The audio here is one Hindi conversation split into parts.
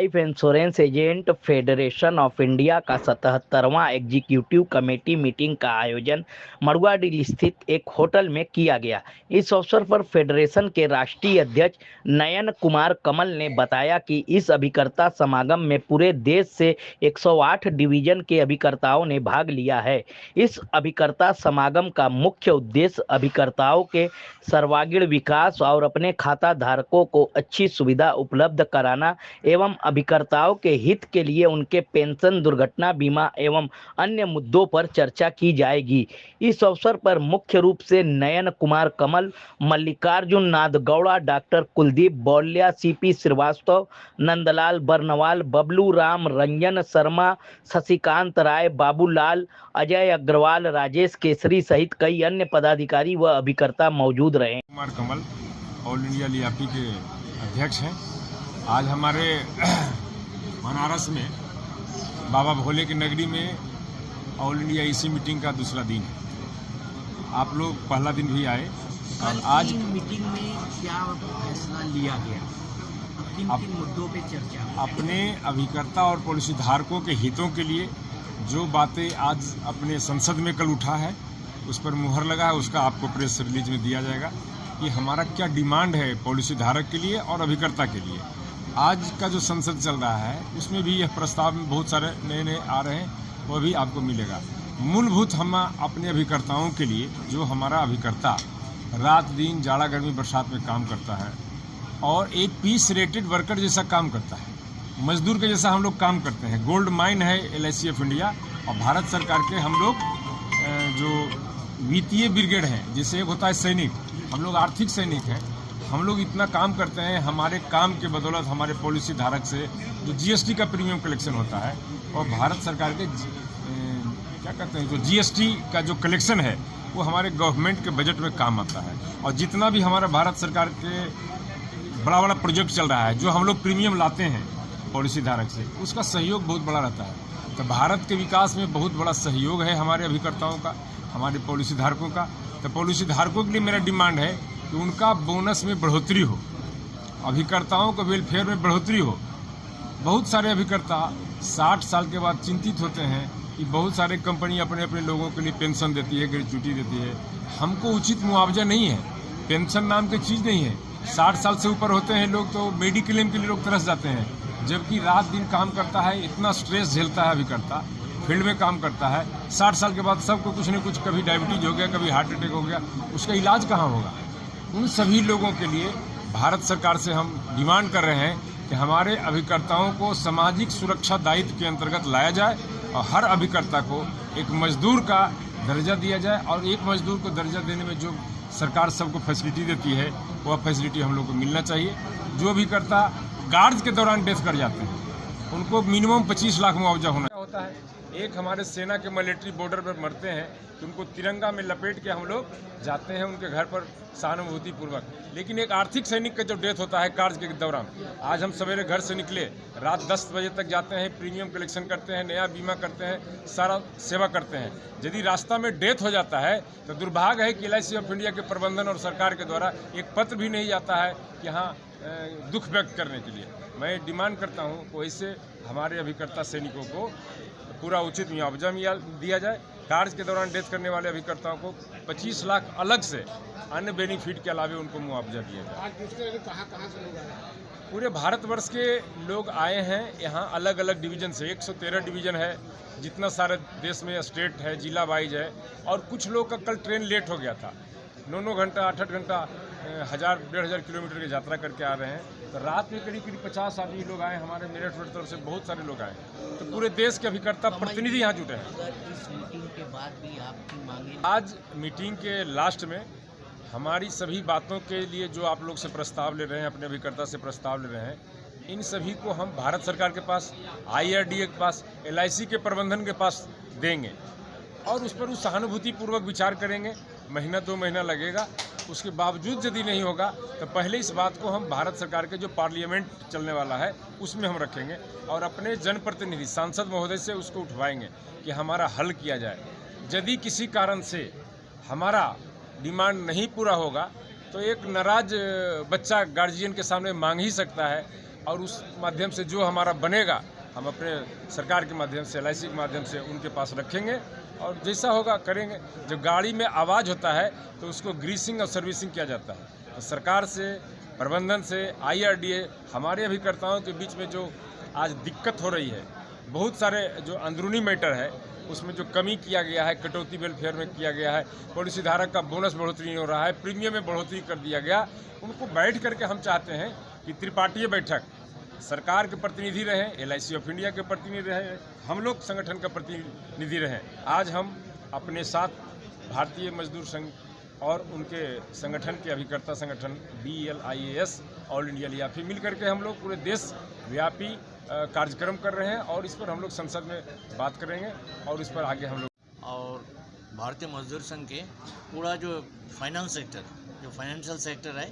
Life insurance agent federation of India का 77वां एग्जीक्यूटिव कमेटी मीटिंग का आयोजन मड़ुआडीह स्थित एक होटल में किया गया। इस अवसर पर फेडरेशन के राष्ट्रीय अध्यक्ष नयन कुमार कमल ने बताया कि इस अभिकर्ता समागम में पूरे देश से 108 डिवीजन के अभिकर्ताओं ने भाग लिया है। इस अभिकर्ता समागम का मुख्य उद्देश्य अभिकर्ताओं के सर्वांगीण विकास और अपने खाता धारकों को अच्छी सुविधा उपलब्ध कराना एवं अभिकर्ताओं के हित के लिए उनके पेंशन, दुर्घटना बीमा एवं अन्य मुद्दों पर चर्चा की जाएगी। इस अवसर पर मुख्य रूप से नयन कुमार कमल, मल्लिकार्जुन नादगौड़ा, डॉक्टर कुलदीप बौल्या, सीपी श्रीवास्तव, नंदलाल बर्नवाल, बबलू राम, रंजन शर्मा, शशिकांत राय, बाबूलाल, अजय अग्रवाल, राजेश केसरी सहित कई अन्य पदाधिकारी व अभिकर्ता मौजूद रहे। कुमार कमल ऑल इंडिया लियापी के अध्यक्ष हैं। आज हमारे बनारस में बाबा भोले की नगरी में ऑल इंडिया ईसी मीटिंग का दूसरा दिन है। आप लोग पहला दिन भी आए और आज मीटिंग में क्या फैसला लिया गया, किन मुद्दों पे चर्चा? अपने अभिकर्ता और पॉलिसी धारकों के हितों के लिए जो बातें आज अपने संसद में कल उठा है उस पर मुहर लगा है, उसका आपको प्रेस रिलीज में दिया जाएगा कि हमारा क्या डिमांड है पॉलिसी धारक के लिए और अभिकर्ता के लिए। आज का जो संसद चल रहा है उसमें भी यह प्रस्ताव में बहुत सारे नए आ रहे हैं, वह भी आपको मिलेगा। मूलभूत हम अपने अभिकर्ताओं के लिए, जो हमारा अभिकर्ता रात दिन जाड़ा गर्मी बरसात में काम करता है और एक पीस रेटेड वर्कर जैसा काम करता है, मजदूर के जैसा हम लोग काम करते हैं। गोल्ड माइन है LIC ऑफ इंडिया और भारत सरकार के हम लोग जो वित्तीय ब्रिगेड हैं, जैसे एक होता है सैनिक, हम लोग आर्थिक सैनिक हैं। हम लोग इतना काम करते हैं, हमारे काम के बदौलत हमारे पॉलिसी धारक से जो GST का प्रीमियम कलेक्शन होता है और भारत सरकार के क्या कहते हैं जो GST का जो कलेक्शन है वो हमारे गवर्नमेंट के बजट में काम आता है। और जितना भी हमारा भारत सरकार के बड़ा बड़ा प्रोजेक्ट चल रहा है, जो हम लोग प्रीमियम लाते हैं पॉलिसी धारक से, उसका सहयोग बहुत बड़ा रहता है। तो भारत के विकास में बहुत बड़ा सहयोग है हमारे अभिकर्ताओं का, हमारे पॉलिसी धारकों का। तो पॉलिसी धारकों के लिए मेरा डिमांड है कि उनका बोनस में बढ़ोतरी हो, अभिकर्ताओं को वेलफेयर में बढ़ोतरी हो। बहुत सारे अभिकर्ता 60 साल के बाद चिंतित होते हैं कि बहुत सारे कंपनी अपने अपने लोगों के लिए पेंशन देती है, ग्रेच्युटी देती है, हमको उचित मुआवजा नहीं है। पेंशन नाम की चीज़ नहीं है। 60 साल से ऊपर होते हैं लोग तो मेडिक्लेम के लिए लोग तरस जाते हैं, जबकि रात दिन काम करता है, इतना स्ट्रेस झेलता है अभिकर्ता, फील्ड में काम करता है। 60 साल के बाद सबको कुछ न कुछ, कभी डायबिटीज हो गया, कभी हार्ट अटैक हो गया, उसका इलाज कहाँ होगा? उन सभी लोगों के लिए भारत सरकार से हम डिमांड कर रहे हैं कि हमारे अभिकर्ताओं को सामाजिक सुरक्षा दायित्व के अंतर्गत लाया जाए और हर अभिकर्ता को एक मजदूर का दर्जा दिया जाए। और एक मजदूर को दर्जा देने में जो सरकार सबको फैसिलिटी देती है वह फैसिलिटी हम लोग को मिलना चाहिए। जो अभिकर्ता गार्ड्स के दौरान डेथ कर जाते हैं उनको मिनिमम 25 लाख मुआवजा होता है। एक हमारे सेना के मिलिट्री बॉर्डर पर मरते हैं तो उनको तिरंगा में लपेट के हम लोग जाते हैं उनके घर पर सहानुभूति पूर्वक। लेकिन एक आर्थिक सैनिक का जो डेथ होता है कार्य के दौरान, आज हम सवेरे घर से निकले, रात 10 बजे तक जाते हैं, प्रीमियम कलेक्शन करते हैं, नया बीमा करते हैं, सारा सेवा करते हैं। यदि रास्ता में डेथ हो जाता है तो दुर्भाग्य है कि LIC ऑफ इंडिया के प्रबंधन और सरकार के द्वारा एक पत्र भी नहीं जाता है कि हाँ दुख व्यक्त करने के लिए। मैं डिमांड करता हूँ कि वैसे हमारे अभिकर्ता सैनिकों को पूरा उचित मुआवजा दिया जाए। कार्य के दौरान डेथ करने वाले अभिकर्ताओं को 25 लाख अलग से अन्य बेनिफिट के अलावे उनको मुआवजा दिया जाए। आज दूसरे कहाँ से लोग आए? पूरे भारतवर्ष के लोग आए हैं यहाँ, अलग अलग डिवीजन से। 113 डिवीजन है, जितना सारे देश में स्टेट है, जिला वाइज है। और कुछ लोग का कल ट्रेन लेट हो गया था, 9 घंटा 8 घंटा 1000-1500 किलोमीटर की यात्रा करके आ रहे हैं। तो रात में करीब 50 आदमी लोग आए, हमारे मेरठ रोड तरफ से बहुत सारे लोग आए। तो पूरे देश के अभिकर्ता प्रतिनिधि यहाँ जुटे हैं। इस मीटिंग के बाद भी आपकी मांगे? आज मीटिंग के लास्ट में हमारी सभी बातों के लिए जो आप लोग से प्रस्ताव ले रहे हैं, अपने अभिकर्ता से प्रस्ताव ले रहे हैं, इन सभी को हम भारत सरकार के पास, IRDA के पास, LIC के प्रबंधन के पास देंगे और उस पर सहानुभूतिपूर्वक विचार करेंगे। महीना 2 महीना लगेगा, उसके बावजूद यदि नहीं होगा तो पहले इस बात को हम भारत सरकार के जो पार्लियामेंट चलने वाला है उसमें हम रखेंगे और अपने जनप्रतिनिधि सांसद महोदय से उसको उठवाएंगे कि हमारा हल किया जाए। यदि किसी कारण से हमारा डिमांड नहीं पूरा होगा तो एक नाराज बच्चा गार्जियन के सामने मांग ही सकता है और उस माध्यम से जो हमारा बनेगा हम अपने सरकार के माध्यम से LIC के माध्यम से उनके पास रखेंगे और जैसा होगा करेंगे। जब गाड़ी में आवाज़ होता है तो उसको ग्रीसिंग और सर्विसिंग किया जाता है। तो सरकार से, प्रबंधन से, IRDA हमारे अभिकर्ताओं के बीच में जो आज दिक्कत हो रही है, बहुत सारे जो अंदरूनी मैटर है उसमें जो कमी किया गया है, कटौती वेलफेयर में किया गया है, पॉलिसी धारक का बोनस बढ़ोतरी नहीं हो रहा है, प्रीमियम में बढ़ोतरी कर दिया गया, उनको बैठ करके हम चाहते हैं कि त्रिपाठीय बैठक, सरकार के प्रतिनिधि रहें, LIC ऑफ इंडिया के प्रतिनिधि रहें, हम लोग संगठन का प्रतिनिधि रहें। आज हम अपने साथ भारतीय मजदूर संघ और उनके संगठन के अभिकर्ता संगठन BLIAS ऑल इंडिया लियाफी मिल करके हम लोग पूरे देश व्यापी कार्यक्रम कर रहे हैं और इस पर हम लोग संसद में बात करेंगे और इस पर आगे हम लोग। और भारतीय मजदूर संघ के पूरा जो फाइनेंस सेक्टर, जो फाइनेंशियल सेक्टर है,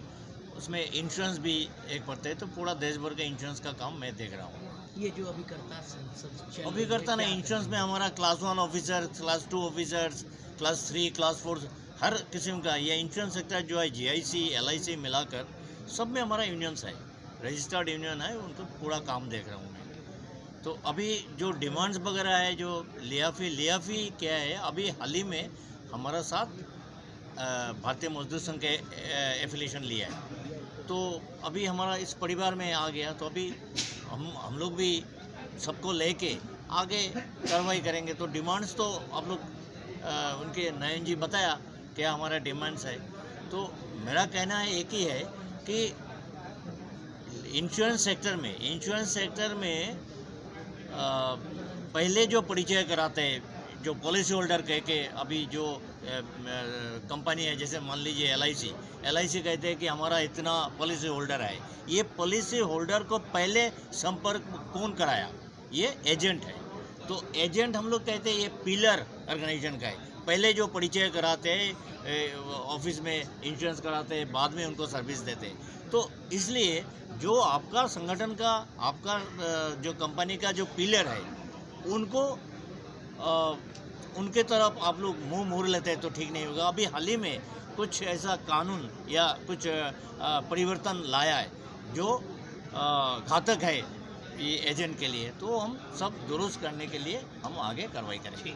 उसमें इंश्योरेंस भी एक पड़ता है, तो पूरा देश भर का इंश्योरेंस का काम मैं देख रहा हूँ। ये जो अभिकर्ता संसद अभिकर्ता नहीं, इंश्योरेंस में हमारा class 1 officer, class 2 officers, class 3, class 4 हर किस्म का ये इंश्योरेंस सेक्टर जो है GIC, LIC मिलाकर सब में हमारा यूनियंस है, रजिस्टर्ड यूनियन है, उनको पूरा काम देख रहा हूँ मैं। तो अभी जो डिमांड्स वगैरह है, जो लियाफी क्या है, अभी हाल ही में हमारा साथ भारतीय मजदूर संघ के एफिलिएशन लिया है, तो अभी हमारा इस परिवार में आ गया, तो अभी हम लोग भी सबको लेके आगे कार्रवाई करेंगे। तो डिमांड्स तो आप लोग उनके नयन जी बताया क्या हमारा डिमांड्स है, तो मेरा कहना है एक ही है कि इंश्योरेंस सेक्टर में पहले जो परिचय कराते हैं, जो पॉलिसी होल्डर कह के, अभी जो कंपनी है, जैसे मान लीजिए LIC कहते हैं कि हमारा इतना पॉलिसी होल्डर है, ये पॉलिसी होल्डर को पहले संपर्क कौन कराया? ये एजेंट है। तो एजेंट हम लोग कहते हैं ये पिलर ऑर्गेनाइजेशन का है। पहले जो परिचय कराते हैं ऑफिस में, इंश्योरेंस कराते हैं, बाद में उनको सर्विस देते हैं। तो इसलिए जो आपका संगठन का, आपका जो कंपनी का जो पिलर है, उनको उनके तरफ आप लोग मुंह मोड़ लेते हैं तो ठीक नहीं होगा। अभी हाल ही में कुछ ऐसा कानून या कुछ परिवर्तन लाया है जो घातक है ये एजेंट के लिए, तो हम सब दुरुस्त करने के लिए हम आगे कार्रवाई करेंगे।